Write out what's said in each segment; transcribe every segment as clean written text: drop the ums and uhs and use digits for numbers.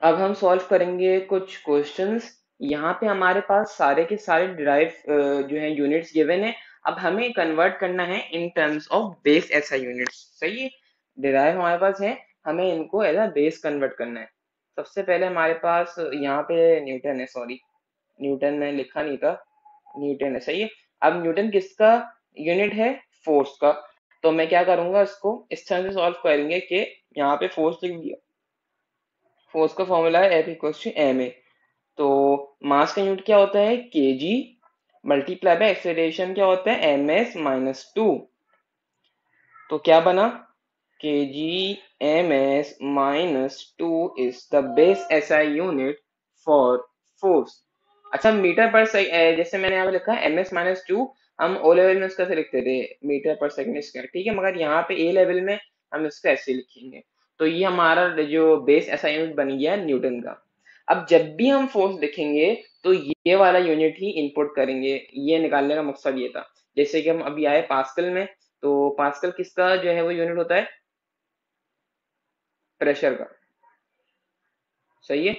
अब हम सॉल्व करेंगे कुछ क्वेश्चंस। यहाँ पे हमारे पास सारे के सारे डिराइव जो है यूनिट्स गिवन है। अब हमें कन्वर्ट करना है in terms of base SI units. सही है, डिराइव हमारे पास है, हमें इनको एज अ बेस कन्वर्ट करना है। सबसे पहले हमारे पास यहाँ पे न्यूटन है, सॉरी न्यूटन मैंने लिखा नहीं था, न्यूटन है। सही है, अब न्यूटन किसका यूनिट है? फोर्स का। तो मैं क्या करूंगा, इसको इस तरह से सॉल्व करेंगे कि यहाँ पे फोर्स लिख दिया। फोर्स का फॉर्मूला है F equals to M A. तो मास का यूनिट क्या होता है? केजी मल्टीप्लाई बाय एक्सेलरेशन क्या होता है? ms-2। तो क्या बना? kg ms-2 is the base SI unit for force। अच्छा, मीटर पर सेकंड, जैसे मैंने यहाँ पे लिखा है ms-2, हम ओ लेवल में इसका ऐसे लिखते थे, मीटर पर सेकंड स्क्वायर। ठीक है, मगर यहाँ पे ए लेवल में हम इसको ऐसे लिखेंगे। तो ये हमारा जो बेस एसआई यूनिट बन गया न्यूटन का। अब जब भी हम फोर्स लिखेंगे तो ये वाला यूनिट ही इनपुट करेंगे, ये निकालने का मकसद ये था। जैसे कि हम अभी आए पास्कल में, तो पास्कल किसका जो है वो यूनिट होता है? प्रेशर का। सही है।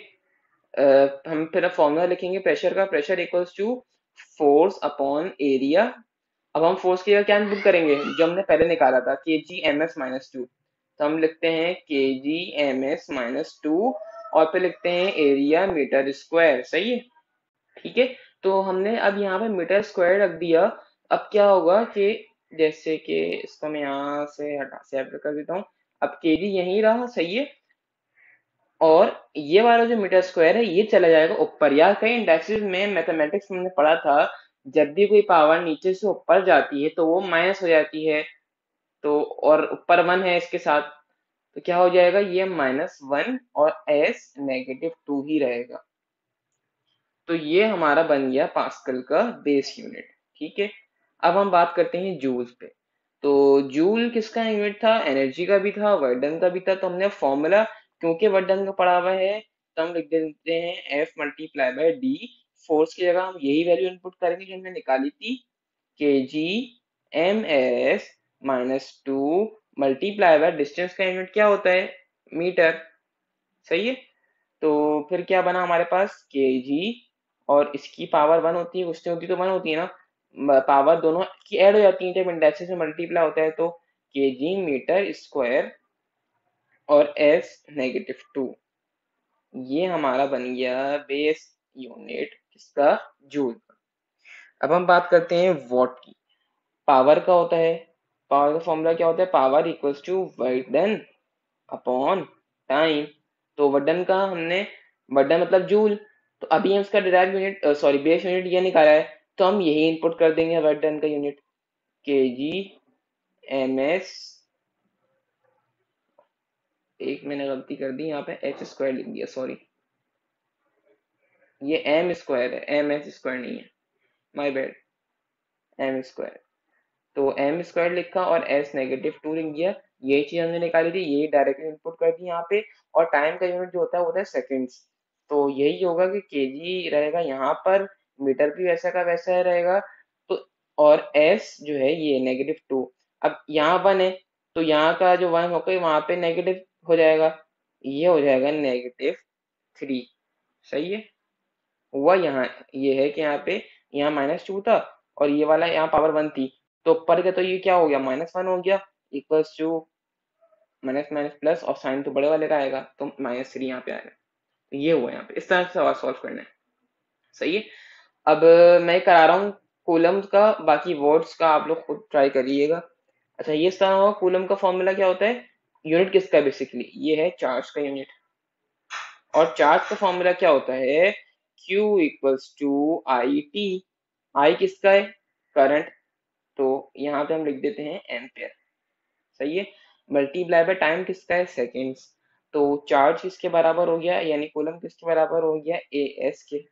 हम फिर फॉर्मूला लिखेंगे प्रेशर का, pressure equals to force upon area. अब हम फोर्स की जगह क्या इनपुट करेंगे? जो हमने पहले निकाला था, K G M S minus two. तो हम लिखते हैं K G M S minus two, और फिर लिखते हैं एरिया मीटर स्क्वायर। सही है, ठीक है। तो हमने अब यहाँ पे मीटर स्क्वायर रख दिया। अब क्या होगा कि जैसे कि इसको मैं यहाँ से हटा सेपरेट कर देता हूँ। अब केजी यहीं रहा, सही है। और ये वाला जो मीटर स्क्वायर है ये चला जाएगा ऊपर। यार कहीं इंडेक्सिस में मैथमेटिक्स में हमने पढ़ा था, जब भी कोई पावर नीचे से ऊपर जाती है तो वो माइनस हो जाती है। तो और ऊपर वन है इसके साथ, तो क्या हो जाएगा? ये -1 और s -2 ही रहेगा। तो ये हमारा बन गया पास्कल का बेस यूनिट। ठीक है, अब हम बात करते हैं जूल पे। तो जूल किसका यूनिट था? एनर्जी का भी था, वर्क डन का भी था। तो हमने फॉर्मूला, क्योंकि वर्क डन का पढ़ा हुआ है, तो हम लिख देते हैं F multiply by D. Force की जगह हम यही वैल्यू इनपुट करेंगे जो हमने निकाली थी, K G M S -2 multiply by distance का यूनिट क्या होता है? मीटर। सही है। तो फिर क्या बना हमारे पास? के जी, और इसकी पावर वन होती है, उससे होती तो वन होती है ना, पावर दोनों की ऐड हो जाती है जब इंडेक्सिस में मल्टीप्लाई होता है। तो के जी मीटर स्क्वायर और एस -2, ये हमारा बन गया बेस यूनिट किसका? जूल का। अब हम बात करते हैं वॉट की। पावर का होता है, पावर का फॉर्मूला क्या होता है? Power equals to work done upon time. तो वर्डन का हमने, वर्डन मतलब जूल, तो अभी हम इसका derive unit, sorry base unit ये निकाला है, तो हम यही इनपुट कर देंगे वर्डन का यूनिट, के जी एम एस। एक मैंने गलती कर दी, यहाँ पे एच स्क्वायर लिख दिया, सॉरी, ये एम स्क्वायर है, एम एस स्क्वायर नहीं है, माय बैड, एम स्क्वायर। तो एम स्क्वायर लिखा और एस -2 लिख दिया। यही चीज हमने निकाली थी, यही डायरेक्टली इनपुट कर दी यहाँ पे। और टाइम का यूनिट जो होता है वो होता है सेकेंड्स। तो यही होगा कि केजी रहेगा यहाँ पर, मीटर भी वैसा का वैसा ही रहेगा। तो और एस जो है ये -2। अब यहाँ वन है, तो यहाँ का जो वन होगा वहां पे नेगेटिव हो जाएगा, ये हो जाएगा -3। सही है। हुआ यहाँ ये है कि यहाँ पे, यहाँ -2 था, और ये वाला यहाँ पावर वन थी, तो ऊपर का तो ये क्या हो गया? -1 हो गया, equals to minus minus plus, और साइन तो बड़े वाले का आएगा, तो -3 यहाँ पे आएगा। तो ये हुआ यहाँ पे, इस तरह से सवाल सॉल्व करना है। सही है। अब मैं करा रहा हूँ कूलम्स का, बाकी वर्ड्स का आप लोग खुद ट्राई करिएगा। अच्छा, ये स्थान होगा कूलम का फॉर्मूला क्या होता है? यूनिट किसका है? बेसिकली ये है चार्ज का यूनिट। और चार्ज का फॉर्मूला क्या होता है? Q equals to I T. I किसका है? करंट। तो यहाँ पे हम लिख देते हैं एम्पेयर। सही है। मल्टीप्लाई बाय टाइम किसका है? सेकेंड्स। तो चार्ज किसके बराबर हो गया, यानी कूलम किसके बराबर हो गया? ए एस के।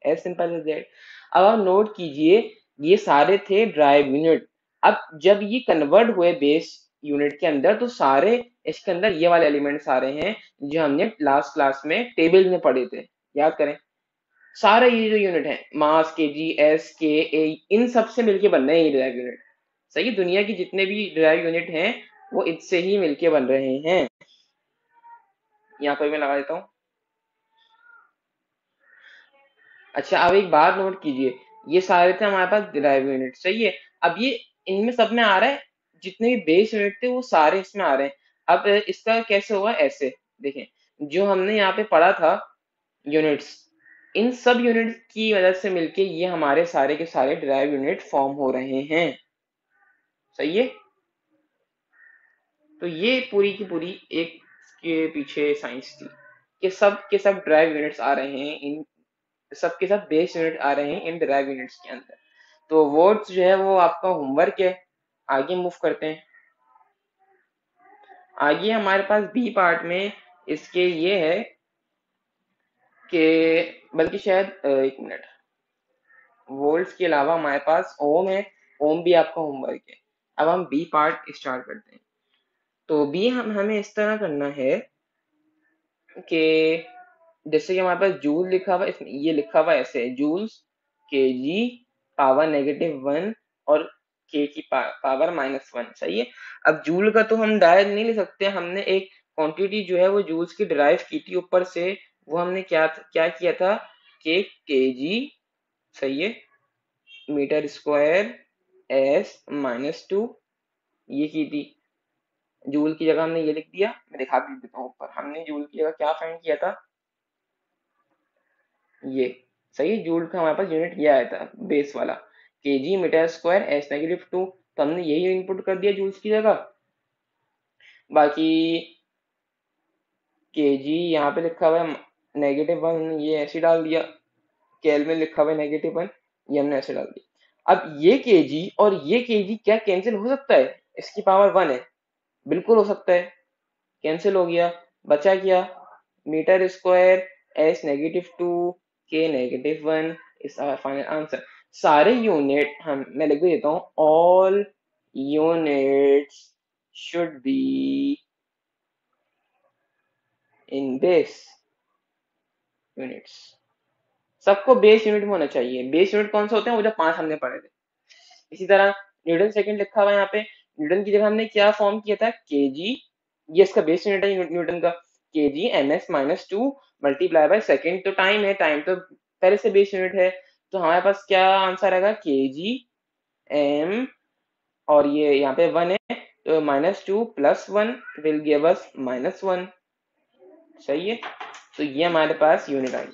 As simple as that. अब आप नोट कीजिए, ये सारे थे ड्राइव यूनिट। अब जब ये कन्वर्ट हुए बेस यूनिट के अंदर, तो सारे इसके अंदर ये वाले एलिमेंट्स आ रहे हैं जो हमने लास्ट क्लास में टेबल में पढ़े थे। याद करें, सारे ये जो यूनिट है, मास, के जी, एस, के, ए, इन सब से मिलके बन रहे हैं ये ड्राइव यूनिट। सही है, दुनिया की जितने भी ड्राइव यूनिट हैं वो इससे ही मिलके बन रहे हैं। यहाँ पर मैं लगा देता हूँ, अच्छा, अब एक बात नोट कीजिए, ये सारे थे हमारे पास डिराइव यूनिट, सही है। अब ये इनमें सब में आ रहा है, जितने भी बेस यूनिट थे वो सारे इसमें आ रहे हैं। अब इसका कैसे हुआ, ऐसे देखें, जो हमने यहाँ पे पढ़ा था यूनिट्स, इन सब यूनिट की वजह से मिलके ये हमारे सारे के सारे डिराइव यूनिट फॉर्म हो रहे हैं, सही है। तो ये पूरी की पूरी एक के पीछे साइंस थी, कि सब के सब ड्राइव यूनिट्स आ रहे हैं इन, सब के सब बेस यूनिट आ रहे हैं इन ड्राइव यूनिट्स के अंदर। तो वर्ड्स जो है वो आपका होमवर्क है। आगे मूव करते हैं। आगे हमारे पास बी पार्ट में इसके ये है कि, बल्कि शायद एक मिनट, वोल्ट्स के अलावा हमारे पास ओम है। ओम भी आपका होमवर्क है। अब हम बी पार्ट स्टार्ट करते हैं। तो बी हमें इस तरह करना है कि जैसे कि हमारे पास जूल लिखा हुआ है, इसमें ये लिखा हुआ ऐसे है, जूल्स केजी पावर -1 और के की पावर -1, सही है। अब जूल का तो हम डायरेक्ट नहीं ले सकते, हमने एक क्वांटिटी जो है वो जूल्स की डिराइव की थी ऊपर से। वो हमने क्या किया था कि केजी, सही है, मीटर स्क्वायर S-2 ये की थी। जूल की जगह हमने ये लिख दिया, मैं दिखा भी देता हूँ ऊपर। हमने जूल की जगह क्या फाइंड किया था, ये, सही है। जूल का हमारे पास यूनिट ये आया था बेस वाला, केजी मीटर स्क्वायर S-2, तो हमने यही इनपुट कर दिया जूल्स की जगह। बाकी केजी यहाँ पे लिखा हुआ है -1, हमने ये ऐसे डाल दिया। केल्विन लिखा हुआ है -1, ये हमने ऐसे डाल दिया। अब ये केजी और ये केजी क्या कैंसिल हो सकता है, इसकी पावर 1 है, बिल्कुल हो सकता है। कैंसिल हो गया, बचा क्या, मीटर स्क्वायर S-2 के -1 इज आवर फाइनल आंसर। सारे यूनिट हम, मैं लिख भी देता हूँ, all units should be in base units. सबको बेस यूनिट में होना चाहिए। बेस यूनिट कौन सा होते हैं, वो जो 5 हमने पढ़े थे। इसी तरह न्यूटन सेकंड लिखा हुआ है यहाँ पे, न्यूटन की जगह हमने क्या फॉर्म किया था, केजी, ये इसका बेस यूनिट है न्यूटन का, KG ms-2 multiply by second. तो टाइम है, टाइम तो पहले से बेस यूनिट है। तो हमारे पास क्या आंसर आएगा, केजी एम, और ये यहाँ पे 1 है, तो -2 + 1 विल गिव अस -1, सही है। तो ये हमारे पास यूनिट आई।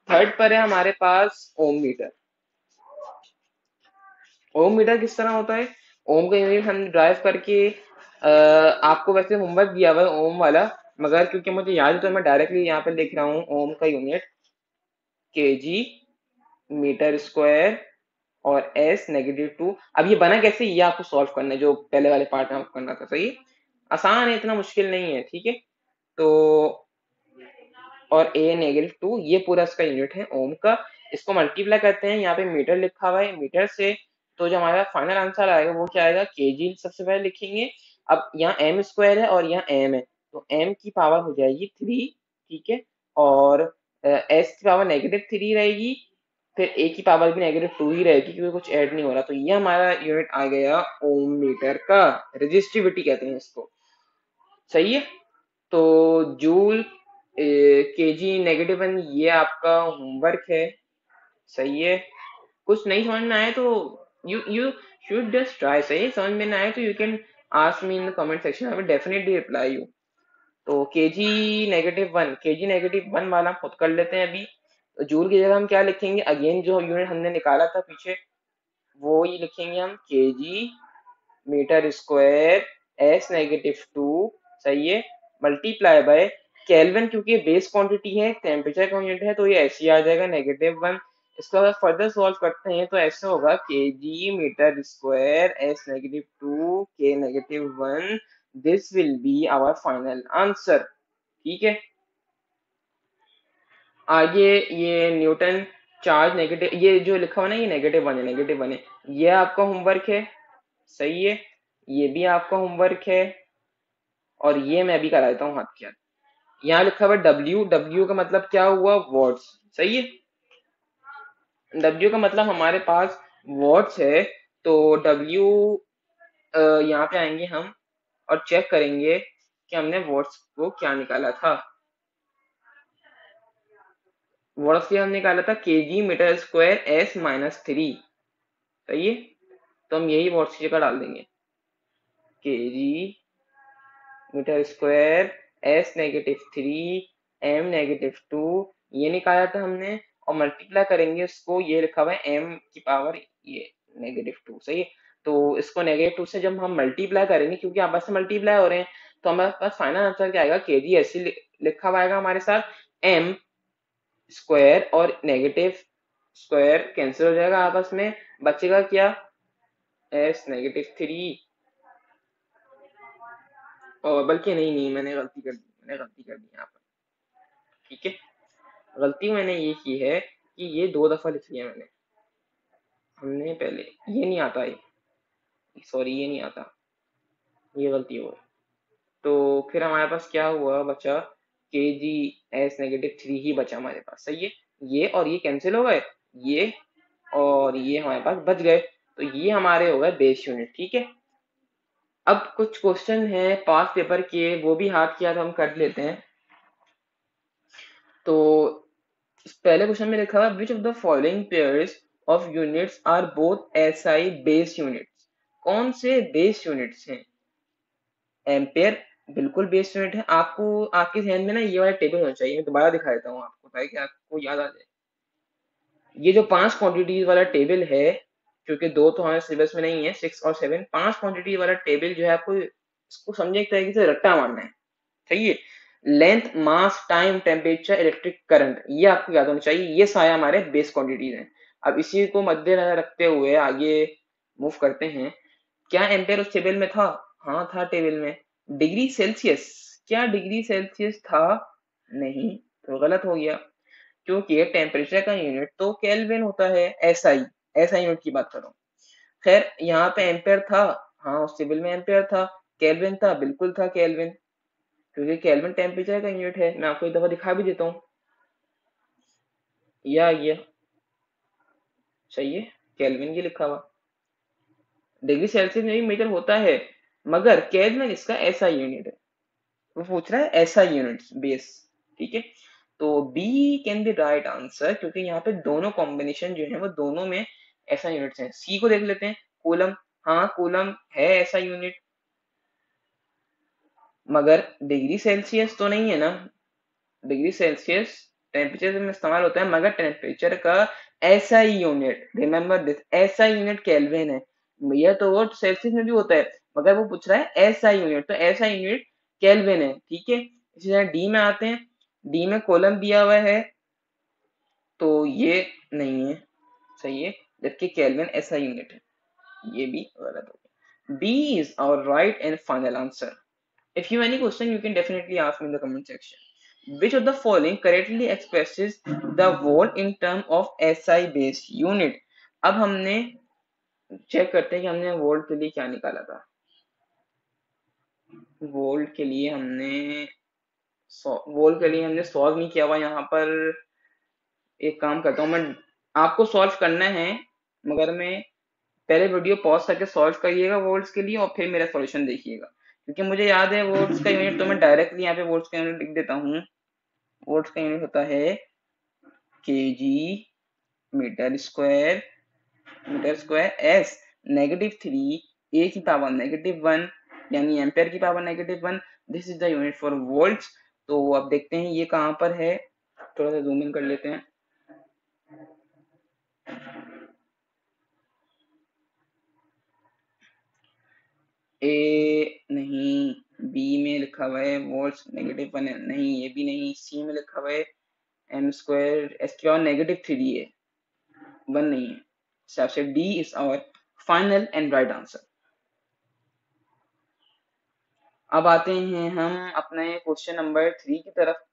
थर्ड पर है हमारे पास ओम मीटर। ओम मीटर किस तरह होता है, ओम का यूनिट हम ड्राइव करके, आपको वैसे होमवर्क दिया हुआ है ओम वाला, मगर क्योंकि मुझे याद है तो मैं डायरेक्टली यहाँ पे लिख रहा हूँ ओम का यूनिट, केजी मीटर स्क्वायर और S-2। अब ये बना कैसे, ये आपको सॉल्व करना है, जो पहले वाले पार्ट में आपको करना था, सही है। आसान है, इतना मुश्किल नहीं है, ठीक है। तो और A-2 ये पूरा इसका यूनिट है ओम का। इसको मल्टीप्लाई करते हैं, यहाँ पे मीटर लिखा हुआ है, मीटर से, तो जो हमारा फाइनल आंसर आएगा वो क्या आएगा, केजी सबसे पहले लिखेंगे। अब यहाँ एम स्क्वायर है और यहाँ एम है, तो एम की पावर हो जाएगी 3, ठीक है। और एस की पावर -3 रहेगी, फिर ए की पावर भी -2 ही रहेगी, क्योंकि कुछ ऐड नहीं हो रहा। तो ये हमारा यूनिट आ गया ओम मीटर का, रेजिस्टिविटी कहते हैं इसको, सही है। तो जूल केजी -1 ये आपका होमवर्क है, सही है। कुछ नहीं समझ में आए तो यू शुड जस्ट ट्राई, सही है। समझ में ना आए तो you can ask me in the comment section, I will definitely reply you. तो केजी -1 वाला हम खुद कर लेते हैं अभी। तो जूल की जगह हम क्या लिखेंगे, अगेन जो यूनिट हमने निकाला था पीछे, वो ही लिखेंगे हम, केजी मीटर स्क्वायर S-2, सही है, मल्टीप्लाई बाय केल्विन, क्योंकि बेस क्वांटिटी है, टेम्परेचर का यूनिट है, तो ये ऐसे ही आ जाएगा -1। इसको अगर फर्दर सॉल्व करते हैं तो ऐसे होगा, केजी मीटर स्क्वायर S-2 के -1, this will be our final answer, ठीक है। आगे ये न्यूटन चार्ज नेगेटिव, ये जो लिखा हुआ ना, ये -1 है, -1 है, ये आपका होमवर्क है, सही है। ये भी आपका होमवर्क है, और ये मैं भी करा देता हूँ हाथ के हाथ। यहाँ लिखा हुआ डब्ल्यू, डब्ल्यू का मतलब क्या हुआ, वॉट्स, सही है। डब्ल्यू का मतलब हमारे पास वॉट्स है। तो डब्ल्यू, यहाँ पे आएंगे हम और चेक करेंगे कि हमने वॉट्स को क्या निकाला था। वॉट्स की हमने निकाला था KG metre square S minus 3, सही है। तो हम यही वॉट्स की जगह डाल देंगे, KG metre square S -3 M -2, ये निकाला था हमने। और मल्टीप्लाई करेंगे उसको, ये लिखा हुआ है एम की पावर ये -2, सही है। तो इसको -2 से जब हम मल्टीप्लाई करेंगे, क्योंकि आपस में मल्टीप्लाई हो रहे हैं, तो हमारे पास फाइनल आंसर क्या आएगा, केजी ऐसे लिखा हुआ आएगा हमारे साथ, एम स्क्वायर और नेगेटिव स्क्वायर कैंसिल हो जाएगा आपस में, बचेगा क्या, S-3। और बल्कि नहीं नहीं, मैंने गलती कर दी यहाँ पर, ठीक है। गलती मैंने ये की है कि ये 2 दफा लिख लिया मैंने, हमने पहले ये नहीं आता है, सॉरी ये नहीं आता, ये गलती हो गई। तो फिर हमारे पास क्या हुआ बचा, KG-3 ही बचा हमारे पास, सही है। ये और ये कैंसिल हो गए, ये और ये हमारे पास बच गए, तो ये हमारे हो गए बेस यूनिट, ठीक है। अब कुछ क्वेश्चन है पास पेपर के, वो भी हाथ की हाथ हम कर लेते हैं। तो पहले क्वेश्चन में लिखा हुआ which of the following pairs of units are both SI base units, कौन से बेस यूनिट्स हैं। एम्पेयर बिल्कुल बेस यूनिट है, आपको आपके ध्यान में ना ये वाला टेबल होना चाहिए, मैं दोबारा दिखा देता हूँ आपको ताकि आपको याद आ जाए। ये जो 5 क्वांटिटीज वाला टेबल है, क्योंकि 2 तो हमारे सिलेबस में नहीं है, 6 और 7, 5 क्वांटिटी वाला टेबल जो है, आपको इसको समझे एक तरीके से रट्टा मारना है, सही है। लेंथ, मास, टाइम, टेम्परेचर, इलेक्ट्रिक करंट, ये आपको याद होना चाहिए, ये सारे हमारे बेस क्वांटिटीज हैं। अब इसी को मद्देनजर रखते हुए आगे मूव करते हैं। क्या एम्पेयर उस टेबल में था, हाँ था टेबल में। डिग्री सेल्सियस, क्या डिग्री सेल्सियस था, नहीं, तो गलत हो गया, क्योंकि टेम्परेचर का यूनिट तो केल्विन होता है, एसआई, एसआई यूनिट की बात कर रहा हूँ। खैर यहाँ पे एम्पेयर था, हाँ उस टेबल में एम्पेयर था। केल्विन था, बिल्कुल था केल्विन, क्योंकि केल्विन टेम्परेचर का यूनिट है। मैं आपको एक दफा दिखा भी देता हूँ, ये सही है, केल्विन ये लिखा हुआ। डिग्री सेल्सियस में भी मीटर होता है, मगर केल्विन इसका ऐसा यूनिट है, वो पूछ रहा है ऐसा यूनिट बेस, ठीक है। तो B can be right answer, क्योंकि यहाँ पे दोनों कॉम्बिनेशन जो है वो दोनों में ऐसा यूनिट्स हैं। सी को देख लेते हैं, कूलम, हाँ कूलम है ऐसा यूनिट, मगर डिग्री सेल्सियस तो नहीं है ना। डिग्री सेल्सियस टेम्परेचर में इस्तेमाल होता है, मगर टेम्परेचर का ऐसा ही यूनिट, रिमेम्बर दिस, ऐसा यूनिट केल्विन है। भैया तो वो सेल्सियस में भी होता है, मगर वो पूछ रहा है ऐसा यूनिट, तो ऐसा यूनिट केल्विन है, ठीक है। इसी तरह डी में आते हैं, डी में कॉलम दिया हुआ है, तो ये नहीं है, सही है, जबकि केल्विन ऐसा यूनिट है, ये भी गलत हो गया। B is our right and final answer. If you have any question, you can definitely ask me in the comment section. Which of the following correctly expresses the volt in term of SI based unit? अब हमने check करते हैं कि हमने volt के लिए क्या निकाला था। वोल्ट के लिए हमने सॉल्व नहीं किया हुआ यहाँ पर। एक काम करता हूँ मैं, आपको सॉल्व करना है, मगर मैं पहले वीडियो पॉज करके सॉल्व करिएगा वोल्ट्स के लिए, और फिर मेरा सॉल्यूशन देखिएगा, क्योंकि मुझे याद है वोल्ट्स का यूनिट, तो मैं डायरेक्टली यहाँ पे वोल्ट्स का यूनिट लिख देता हूँ। वोल्ट्स का यूनिट होता है केजी मीटर स्क्वायर एस -3 ए की पावर -1, यानी एम्पेयर की power -1, this is the unit for volts. तो अब देखते हैं ये कहाँ पर है, थोड़ा सा जूम इन कर लेते हैं। ए नहीं, बी में लिखा हुआ है वोल्ट्स -1 है, नहीं ये भी नहीं। सी में लिखा हुआ है एम स्क्वायर, एस की पावर -3 है, 1 नहीं है। हिसाब से D is our final and right answer. अब आते हैं हम अपने क्वेश्चन नंबर 3 की तरफ।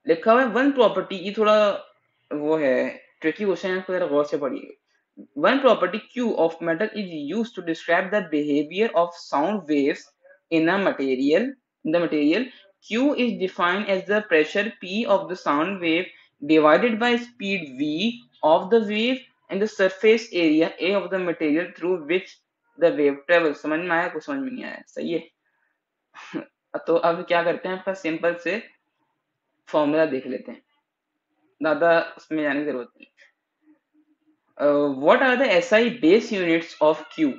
लिखा हुआ है वन प्रॉपर्टी, ये थोड़ा वो है, ट्रिकी क्वेश्चन है, इसको जरा गौर से पढ़िए। One property Q of metal is used to describe the behavior of sound waves in a material. In the material, Q is defined as the pressure P of the sound wave divided by speed V of the wave and the surface area A of the material through which the wave travels. समझ में आया, कुछ समझ में नहीं आया, सही है। तो अब क्या करते हैं, आपका सिंपल से फॉर्मूला देख लेते हैं। ज्यादा उसमें जाने की जरूरत नहीं। What are the SI base units of Q.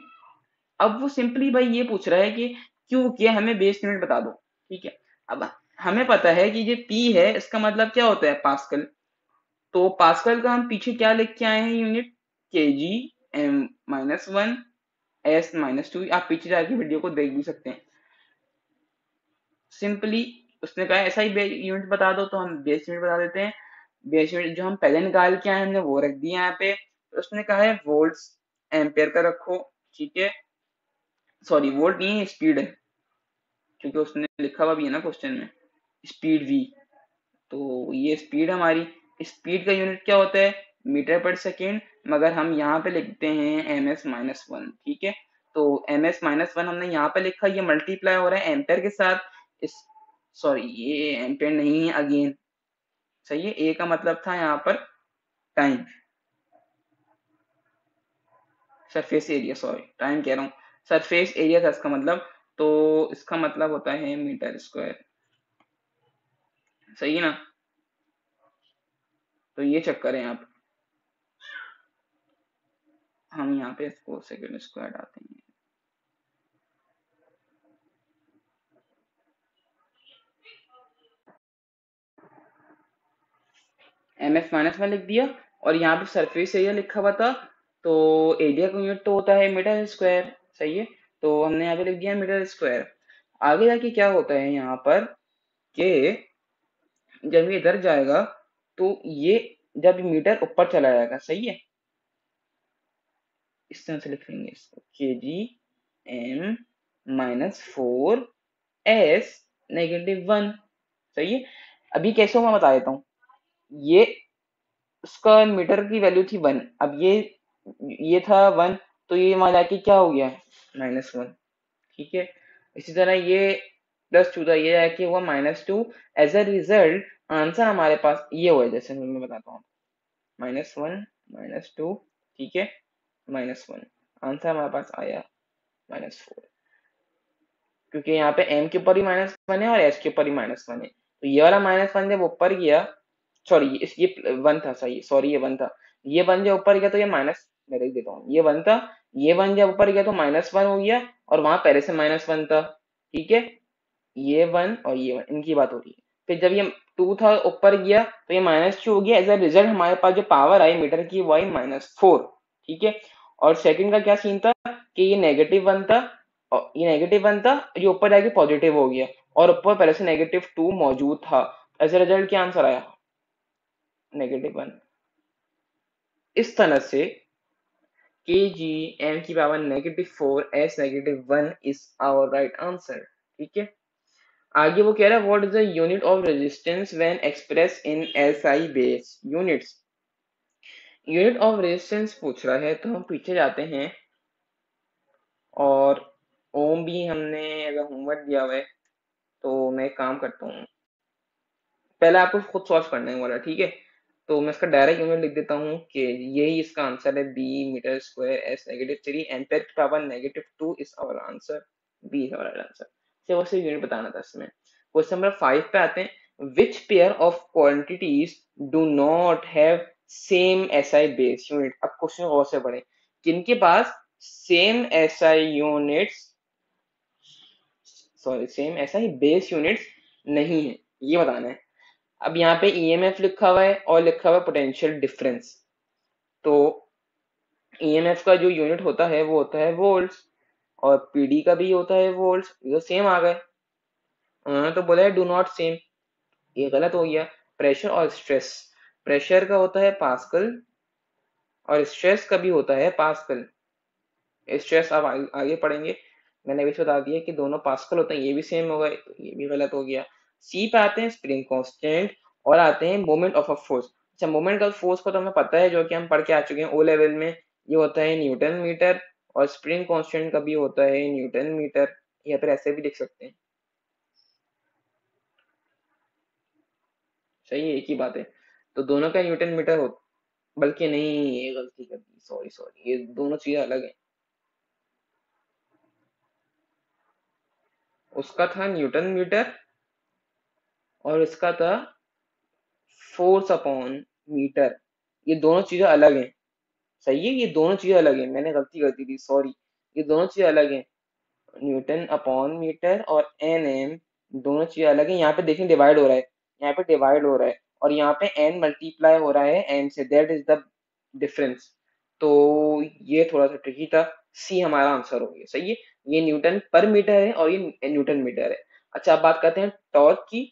अब वो सिंपली भाई ये पूछ रहा है कि क्यू के हमें बेस यूनिट बता दो, ठीक है। अब हमें पता है कि ये पी है, इसका मतलब क्या होता है, पास्कल। तो पास्कल का हम पीछे क्या लिख के आए हैं यूनिट, के जी एम -1 S-2। आप पीछे जाके वीडियो को देख भी सकते हैं। सिंपली उसने कहा ऐसा ही यूनिट बता दो, तो हम बेस यूनिट बता देते हैं। बेस यूनिट जो हम पहले निकाल के आए हमने वो रख दिया यहाँ पे। तो उसने कहा है वोल्ट्स एम्पेयर का रखो, ठीक है। सॉरी वोल्ट नहीं है, स्पीड है, क्योंकि उसने लिखा हुआ भी है ना क्वेश्चन में, स्पीड वी। तो ये स्पीड हमारी, स्पीड का यूनिट क्या होता है, मीटर पर सेकेंड, मगर हम यहाँ पे लिखते हैं ms-1, ठीक है। तो ms-1 हमने यहाँ पे लिखा, ये मल्टीप्लाई हो रहा है एम्पेयर के साथ। इस सॉरी ये एम्पेयर नहीं है अगेन, सही है। ए का मतलब था यहाँ पर time, surface area, sorry time कह रहा हूँ, सरफेस एरिया था इसका मतलब। तो इसका मतलब होता है मीटर स्क्वायर, सही है ना। तो ये चक्कर है यहाँ पे, हम यहाँ पे इसको सेकेंड स्क्वायर डालते हैं। ms-1 लिख दिया, और यहाँ पे सरफेस एरिया लिखा हुआ था। तो एरिया का यूनिट तो होता है मीटर स्क्वायर, सही है। तो हमने यहाँ पे लिख दिया मीटर स्क्वायर। आगे जाके क्या होता है यहाँ पर कि जब ये इधर जाएगा, तो ये जब मीटर ऊपर चला जाएगा, सही है, इस तरह से लिख लेंगे इसको, के जी एम -4 S-1, सही है। अभी कैसे होगा मैं बता देता हूँ। ये उसका मीटर की वैल्यू थी 1, अब ये था 1, तो ये वहां जाके क्या हो गया, -1, ठीक है। इसी तरह ये +2 था, ये जाके हुआ -2। एज अ रिजल्ट आंसर हमारे पास ये हुआ है, जैसे मैं बताता हूँ, -1 -2, ठीक है, -1, आंसर हमारे पास आया -4, क्योंकि यहाँ पे m के ऊपर ही -1 है और s के ऊपर ही -1 है। तो ये वाला -1 जब ऊपर गया, सॉरी ये 1 था, सही, सॉरी ये 1 था। ये 1 जब ऊपर गया तो ये माइनस, मैं लिख देता हूँ, ये 1 था। ये 1 जब ऊपर गया तो -1 हो गया, और वहां पहले से -1 था, ठीक है। ये 1 और ये 1 इनकी बात हो रही है। फिर जब ये 2 था ऊपर गया तो ये -2 हो गया। एज अ रिजल्ट हमारे पास जो पावर आई मीटर की वो आई -4, ठीक है। और सेकंड का क्या सीन था कि ये -1 था, और ये -1 था, ये ऊपर जाके पॉजिटिव हो गया, और ऊपर पहले से -2 मौजूद था। एज अ रिजल्ट क्या आंसर आया, -1। इस तरह से के जी एम की power -4 S-1 is our right answer, ठीक है। आगे वो कह रहा है what is the unit of resistance when express in SI base units. Unit of resistance पूछ रहा है, तो हम पीछे जाते हैं, और ओम भी हमने अगर होमवर्क दिया हुआ है, तो मैं एक काम करता हूँ, पहले आपको खुद सॉल्व करना है वाला, ठीक है। तो मैं इसका डायरेक्ट यूनिट लिख देता हूँ कि यही इसका आंसर है, B metre square S-3 ampere की power -2 is our answer, B is our answer. से वो से यूनिट बताना था इसमें। क्वेश्चन नंबर 5 पे आते हैं, which pair of quantities do not have same SI base unit. अब क्वेश्चन और से पढ़े, किनके पास same SI units, sorry same SI base units नहीं है, ये बताना है। अब यहाँ पे ईएमएफ लिखा हुआ है और लिखा हुआ है पोटेंशियल डिफरेंस। तो ईएमएफ का जो यूनिट होता है वो होता है वोल्ट्स, और पीडी का भी होता है वोल्ट्स, ये सेम आ गए। उन्होंने तो बोला है डू नॉट सेम, ये गलत हो गया। प्रेशर और स्ट्रेस, प्रेशर का होता है पास्कल, और स्ट्रेस का भी होता है पास्कल। स्ट्रेस आप आगे पढ़ेंगे, मैंने अभी बता दिया कि दोनों पास्कल होते हैं, ये भी सेम हो गए, तो ये भी गलत हो गया। सी पे आते हैं स्प्रिंग कांस्टेंट, और आते हैं मोमेंट ऑफ अ फोर्स। अच्छा मोमेंट ऑफ फोर्स को तो हमें पता है, जो कि हम पढ़ के आ चुके हैं ओ लेवल में, ये होता है न्यूटन मीटर, और स्प्रिंग कांस्टेंट का भी होता है न्यूटन मीटर, या फिर ऐसे भी लिख सकते हैं, सही है, एक ही बात है। तो दोनों का न्यूटन मीटर हो, बल्कि नहीं, ये गलती कर दी, सॉरी सॉरी, ये दोनों चीजें अलग है। उसका था न्यूटन मीटर, और इसका था फोर्स अपॉन मीटर, ये दोनों चीजें अलग हैं। सही है, ये दोनों चीजें अलग हैं, मैंने गलती कर दी थी, सॉरी। ये दोनों चीजें अलग हैं, न्यूटन अपॉन मीटर और एन एम, दोनों चीजें अलग हैं। यहाँ पे देखें डिवाइड हो रहा है, यहाँ पे डिवाइड हो रहा है, और यहाँ पे एन मल्टीप्लाई हो रहा है एन से, दैट इज द डिफरेंस। तो ये थोड़ा सा ट्रिकी था, सी हमारा आंसर हो गया। सही है, ये न्यूटन पर मीटर है और ये न्यूटन मीटर है। अच्छा, अब बात करते हैं टॉर्क की।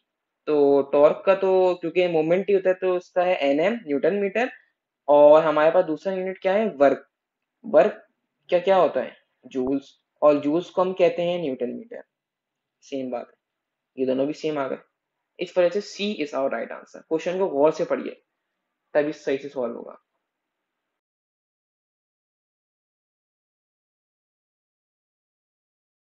तो टॉर्क का तो क्योंकि मोमेंट ही होता है तो उसका है एन एम न्यूटन मीटर, और हमारे पास दूसरा यूनिट क्या है, वर्क। वर्क क्या क्या होता है, जूल्स, और जूल्स को हम कहते हैं न्यूटन मीटर। सेम बात है, ये दोनों भी सेम आ गए। इस वजह से C is our right answer. Question को गौर से पढ़िए, तभी सही से सॉल्व होगा।